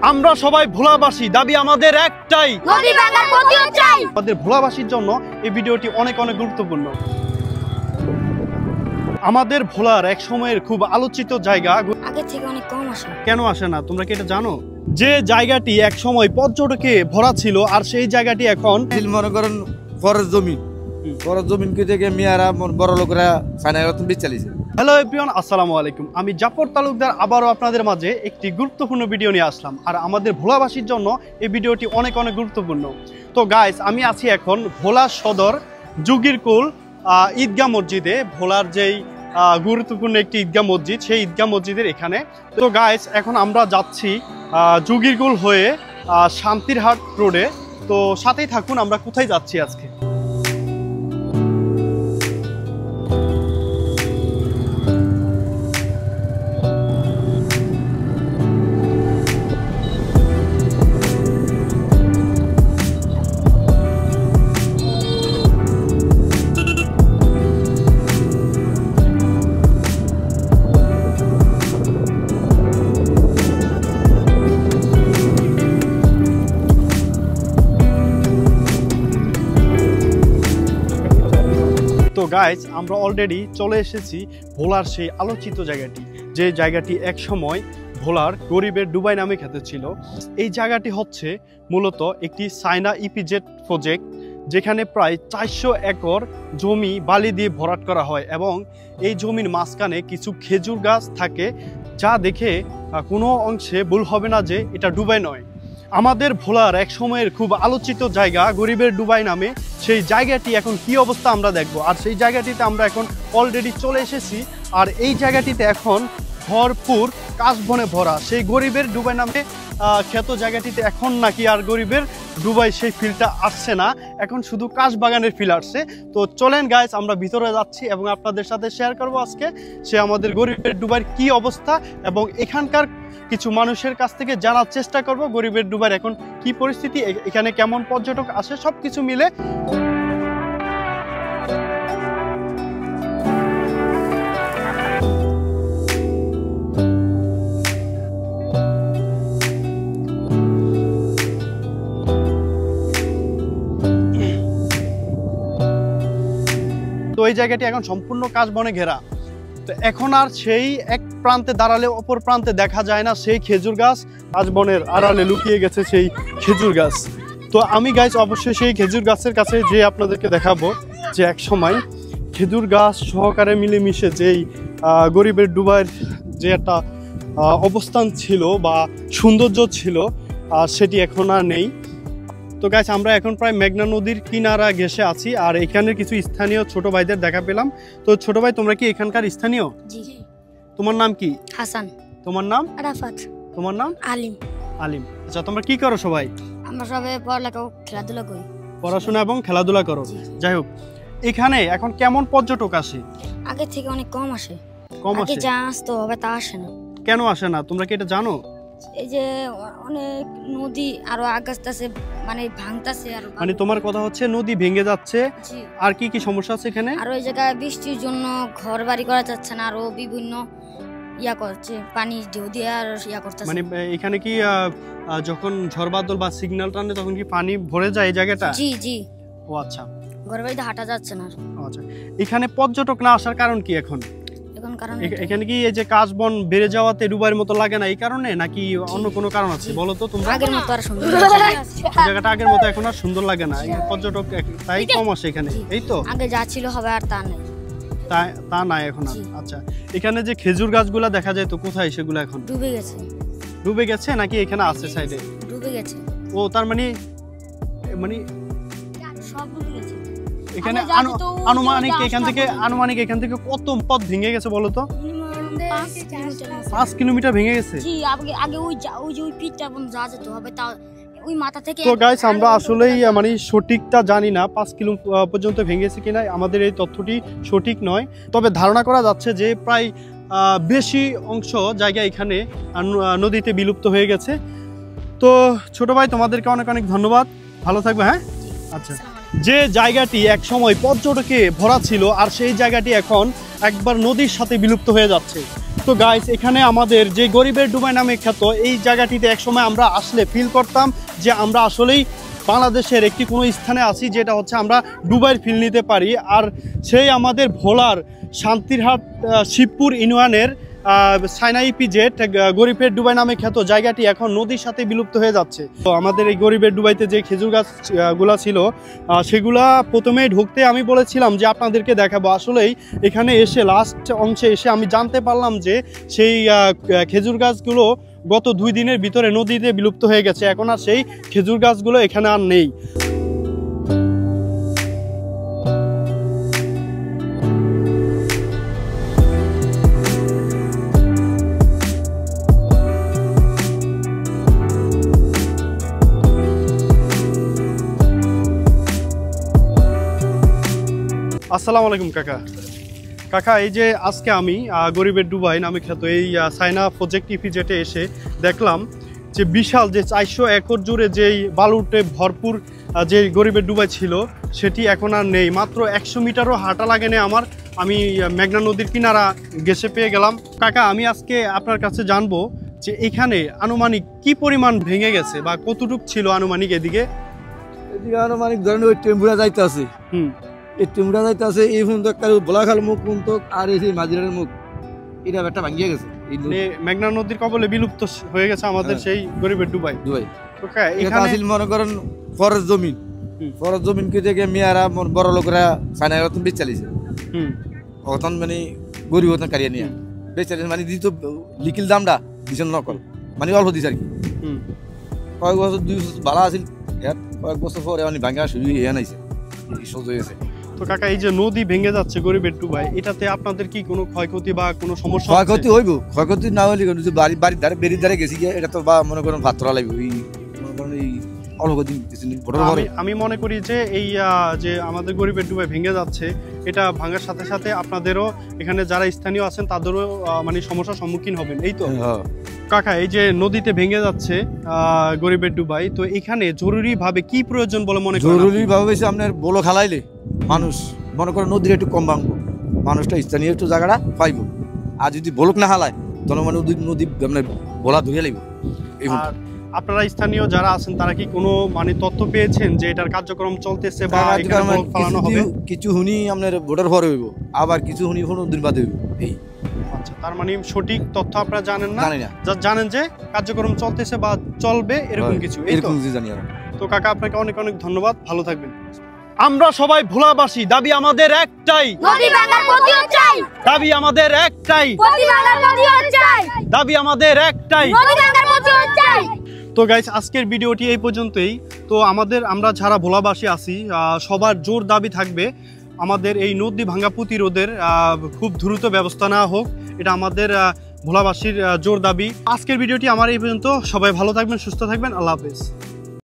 আমরা সবাই ভোলাবাসী, দাবি আমাদের একটাই, নদী ভাঙার প্রতিরোধ চাই। আমাদের ভোলাবাসীর জন্য এই ভিডিওটি অনেক অনেক গুরুত্বপূর্ণ। আমাদের ভোলার এক সময়ের খুব আলোচিত জায়গা আগে থেকে অনেক কম আসে। কেন আসে না তোমরা কি এটা জানো? যে জায়গাটি এক সময় পর্যটকে ভরা ছিল আর সেই জায়গাটি এখন মনে করেন ফরের জমিন থেকে মেয়ারা বড় লোকরা ফাইনাল চালিয়েছে। হ্যালো এভরিওয়ান, আসসালামু আলাইকুম। আমি জাফর তালুকদার আবারও আপনাদের মাঝে একটি গুরুত্বপূর্ণ ভিডিও নিয়ে আসলাম। আর আমাদের ভোলাবাসীর জন্য এই ভিডিওটি অনেক অনেক গুরুত্বপূর্ণ। তো গাইস, আমি আছি এখন ভোলা সদর যুগিরকুল ঈদগাহ মসজিদে। ভোলার যেই গুরুত্বপূর্ণ একটি ঈদগাহ মসজিদ, সেই ঈদগাহ মসজিদের এখানে। তো গাইস, এখন আমরা যাচ্ছি যুগিরকুল হয়ে শান্তিরহাট রোডে। তো সাথেই থাকুন, আমরা কোথায় যাচ্ছি আজকে। তো গাইজ, আমরা অলরেডি চলে এসেছি ভোলার সেই আলোচিত জায়গাটি, যে জায়গাটি এক সময় ভোলার গরিবের ডুবাই নামে খ্যাত ছিল। এই জায়গাটি হচ্ছে মূলত একটি চায়না ইপিজেড প্রজেক্ট, যেখানে প্রায় 400 একর জমি বালি দিয়ে ভরাট করা হয় এবং এই জমির মাঝখানে কিছু খেজুর গাছ থাকে, যা দেখে কোনো অংশে ভুল হবে না যে এটা ডুবাই নয়। আমাদের ভোলার এক সময়ের খুব আলোচিত জায়গা গরিবের ডুবাই নামে, সেই জায়গাটি এখন কি অবস্থা আমরা দেখব। আর সেই জায়গাটিতে আমরা এখন অলরেডি চলে এসেছি। আর এই জায়গাটিতে এখন ভরপুর কাশবনে ভরা সেই গরিবের ডুবাই নামে খ্যাত জায়গাটিতে এখন নাকি আর গরিবের ডুবাই সেই ফিলটা আসছে না, এখন শুধু কাশ বাগানের ফিল আসছে। তো চলেন গাইস, আমরা ভিতরে যাচ্ছি এবং আপনাদের সাথে শেয়ার করব আজকে সে আমাদের গরিবের ডুবাইয়ের কি অবস্থা, এবং এখানকার কিছু মানুষের কাছ থেকে জানার চেষ্টা করব গরিবের ডুবাইয়ের এখন কি পরিস্থিতি, এখানে কেমন পর্যটক আসে, সব কিছু মিলে। তো এই জায়গাটি এখন সম্পূর্ণ কাশবনে ঘেরা। তো এখন আর সেই এক প্রান্তে দাঁড়ালে অপর প্রান্তে দেখা যায় না সেই খেজুর গাছ, কাশবনের আড়ালে লুকিয়ে গেছে সেই খেজুর গাছ। তো আমি গাইস অবশ্যই সেই খেজুর গাছের কাছে যে আপনাদেরকে দেখাবো যে এক সময় খেজুর গাছ সহকারে মিলেমিশে যেই গরিবের ডুবাইয়ের যে একটা অবস্থান ছিল বা সৌন্দর্য ছিল, সেটি এখন আর নেই। তো গাইস, আমরা এখন প্রায় মেঘনা নদীর কিনারা ঘেঁষে আছি আর এখানের কিছু স্থানীয় ছোট ভাইদের দেখা পেলাম। তো ছোট ভাই, তোমরা কি এখানকার স্থানীয়? জি। তোমার নাম কি? হাসান। তোমার নাম? আরাফাত। তোমার নাম? আলিম। আলিম। আচ্ছা, তোমরা কি করো সবাই? আমরা সবাই পড়ালেখা খেলাধুলা করি। পড়াশোনা এবং খেলাধুলা করো। যাই হোক, এখানে এখন কেমন পর্যটক আসে? আগে থেকে অনেক কম আসে। কম আগে আসে? যা আসতো হবে তা আসে না। কেন আসে না তোমরা কি এটা জানো? এই যে অনেক নদী আরো আগাছতেছে, মানে ভাঙতাছে। আর মানে তোমার কথা হচ্ছে নদী ভেঙে যাচ্ছে, জি। আর কি কি সমস্যা আছে এখানে? আর ওই জায়গায় বৃষ্টির জন্য ঘর বাড়ি করা যাচ্ছে না, আরো বিভিন্ন ইয়া করছে, পানি ঢেউ দিয়ে আর ইয়া করতেছে। মানে এখানে কি যখন ঝড় বাদল বা সিগন্যাল টানে তখন কি পানি ভরে যায় এই জায়গাটা? জি জি। ও আচ্ছা। ঘর বাড়িতে হাঁটা যাচ্ছে না। আচ্ছা, এখানে পর্যটক না আসার কারণ কি এখন? এখন কারণ এখানে কি এই যে কাশবন বেড়ে যাওয়াতে ডুবাইয়ের মতো লাগে না, এই কারণে নাকি অন্য কোনো কারণ আছে বলো তো তোমরা? আগের মতো আর সুন্দর জায়গাটা আগের মতো এখন আর সুন্দর লাগে না, পর্যটক তাই কম আসে এখানে, এই তো? আগে যা ছিল হবে আর তা নাই। তা নাই এখন আর। আচ্ছা, এখানে যে খেজুর গাছগুলা দেখা যায় তো কোথায় সেগুলো এখন? ডুবে গেছে। ডুবে গেছে নাকি এখানে আছে সাইডে? ডুবে গেছে। ও তার মানে সব ডুবে গেছে। এখানে আনুমানিক এখান থেকে কত পথ ভেঙে গেছে বলো তো? 5 কিলোমিটার ভেঙে গেছে। জি, আগে ওই পিটটা বন্ধ যা যেতে হবে তা ওই মাথা থেকে। তো গাইস, আমরা আসলেই মানে সঠিকটা জানি না 5 কিলো পর্যন্ত ভেঙেছে কিনা, আমাদের এই তথ্যটি সঠিক নয়। তবে ধারণা করা যাচ্ছে যে প্রায় বেশি অংশ জায়গা এখানে নদীতে বিলুপ্ত হয়ে গেছে। তো ছোট ভাই, তোমাদেরকে অনেক অনেক ধন্যবাদ, ভালো থাকবে। হ্যাঁ, আচ্ছা। যে জায়গাটি এক সময় পর্যটকে ভরা ছিল আর সেই জায়গাটি এখন একবার নদীর সাথে বিলুপ্ত হয়ে যাচ্ছে। তো তো গাইস, এখানে আমাদের যে গরিবের ডুবাই নামে খ্যাত এই জায়গাটিতে একসময় আমরা আসলে ফিল করতাম যে আমরা আসলেই বাংলাদেশের একটি কোনো স্থানে আছি, যেটা হচ্ছে আমরা ডুবাইয়ের ফিল নিতে পারি। আর সেই আমাদের ভোলার শান্তিরহাট শিবপুর ইউনিয়নের সাইনা ইপিজেড গরিবের ডুবাই নামে খ্যাত জায়গাটি এখন নদীর সাথে বিলুপ্ত হয়ে যাচ্ছে। তো আমাদের এই গরিবের ডুবাইতে যে খেজুর গাছগুলা ছিল সেগুলা প্রথমে ঢুকতে আমি বলেছিলাম যে আপনাদেরকে দেখাবো। আসলেই এখানে এসে লাস্ট অংশে এসে আমি জানতে পারলাম যে সেই খেজুর গাছগুলো গত 2 দিনের ভিতরে নদীতে বিলুপ্ত হয়ে গেছে। এখন আর সেই খেজুর গাছগুলো এখানে আর নেই। আসসালামু আলাইকুম কাকা, এই যে আজকে আমি গরিবের ডুবাই নামে খ্যাত এই সাইনা প্রজেক্ট ইপিজেটে এসে দেখলাম যে বিশাল যে 400 একর জুড়ে যেই বালুতে ভরপুর যে গরিবের ডুবাই ছিল সেটি এখন আর নেই। মাত্র 100 মিটারও হাঁটা লাগে না আমি মেঘনা নদীর কিনারা গেছে পেয়ে গেলাম। কাকা, আমি আজকে আপনার কাছে জানবো যে এখানে আনুমানিক কি পরিমাণ ভেঙে গেছে বা কতটুক ছিল আনুমানিক এদিকে আনুমানিক ধরেন ওই টেম্পুরা যাইতে আছে। এই টেম্পুরা যাইতে আছে এই পর্যন্ত বোলাখাল মুখ পর্যন্ত, আর এই মাঝিরার মুখ এটা একটা ভাঙিয়ে গেছে। মেঘনা নদীর কবলে বিলুপ্ত হয়ে গেছে আমাদের সেই গরিবের ডুবাই। এখানে মনে করেন ফরেস্ট জমিন কে থেকে মেয়ারা বড় লোকরা সাইনা বেচ চালিয়েছে। তখন মানে গরিব কারিয়া নিয়ে বেচ চালিয়েছে, মানে দিত লিখিল দামটা দিছেন নকল, মানে অল্প দিছে আর কি। কয়েক বছর 2 বছর ভালো আছিল, কয়েক বছর পরে মানে ভাঙা শুরু হয়ে নাইছে, সহজ হয়েছে। তো কাকা, এই যে নদী ভেঙে যাচ্ছে গরিবের ডুবাই, এটাতে আপনাদের কি কোনো ক্ষয়ক্ষতি বা কোনো সমস্যা? ক্ষয়ক্ষতি হইব, ক্ষয়ক্ষতি না হইলে বাড়ির ধারে বেরির ধারে গেছি গিয়ে এটা তো বা মনে করেন ভাত তোলা লাগবে। আমি মনে করি যে এই যে আমাদের গরিবের ডুবাই ভেঙে যাচ্ছে, এটা ভাঙার সাথে সাথে আপনাদেরও এখানে যারা স্থানীয় আছেন তাদেরও মানে সমস্যার সম্মুখীন হবেন, এই তো? কাকা, এই যে নদীতে ভেঙে যাচ্ছে গরিবের ডুবাই, তো এখানে জরুরি ভাবে কি প্রয়োজন বলে মনে করেন? জরুরি ভাবে আপনার বলো খালাইলে মানুষ মনে করে নদীর একটু কম ভাঙবো, মানুষটা স্থানীয় একটু জায়গাটা পাইব। আর যদি বলক না হালায় তাহলে মানে নদী আপনার বলা ধুয়ে লাগবে। আর আপনারা স্থানীয় যারা আছেন তারা কি কোনো মানে তথ্য পেয়েছেন যে এটার কার্যক্রম চলতেছে বা ফেলানো হবে? কিছু হুনি আপনার ভোটার পরে হইব, আবার কিছু হুনি দিন বাদে হইব। এই আচ্ছা, তার মানে সঠিক তথ্য আপনারা জানেন না, জানেন যে কার্যক্রম চলতেছে বা চলবে এরকম কিছু, এই তো? তো কাকা, আপনাকে অনেক অনেক ধন্যবাদ, ভালো থাকবেন। আমরা সবাই ভোলাবাসী, দাবি আমাদের একটাই, নদী ভাঙার প্রতিরোধ চাই। দাবি আমাদের একটাই, নদী ভাঙার প্রতিরোধ চাই। দাবি আমাদের একটাই, নদী ভাঙার প্রতিরোধ চাই। তো গাইস, আজকের ভিডিওটি এই পর্যন্তই। তো আমরা যারা ভোলাবাসী আছি সবার জোর দাবি থাকবে আমাদের এই নদী ভাঙা প্রতিরোধের খুব দ্রুত ব্যবস্থা নেওয়া হোক, এটা আমাদের ভোলাবাসীর জোর দাবি। আজকের ভিডিওটি আমার এই পর্যন্ত। সবাই ভালো থাকবেন, সুস্থ থাকবেন, আল্লাহ হাফেজ।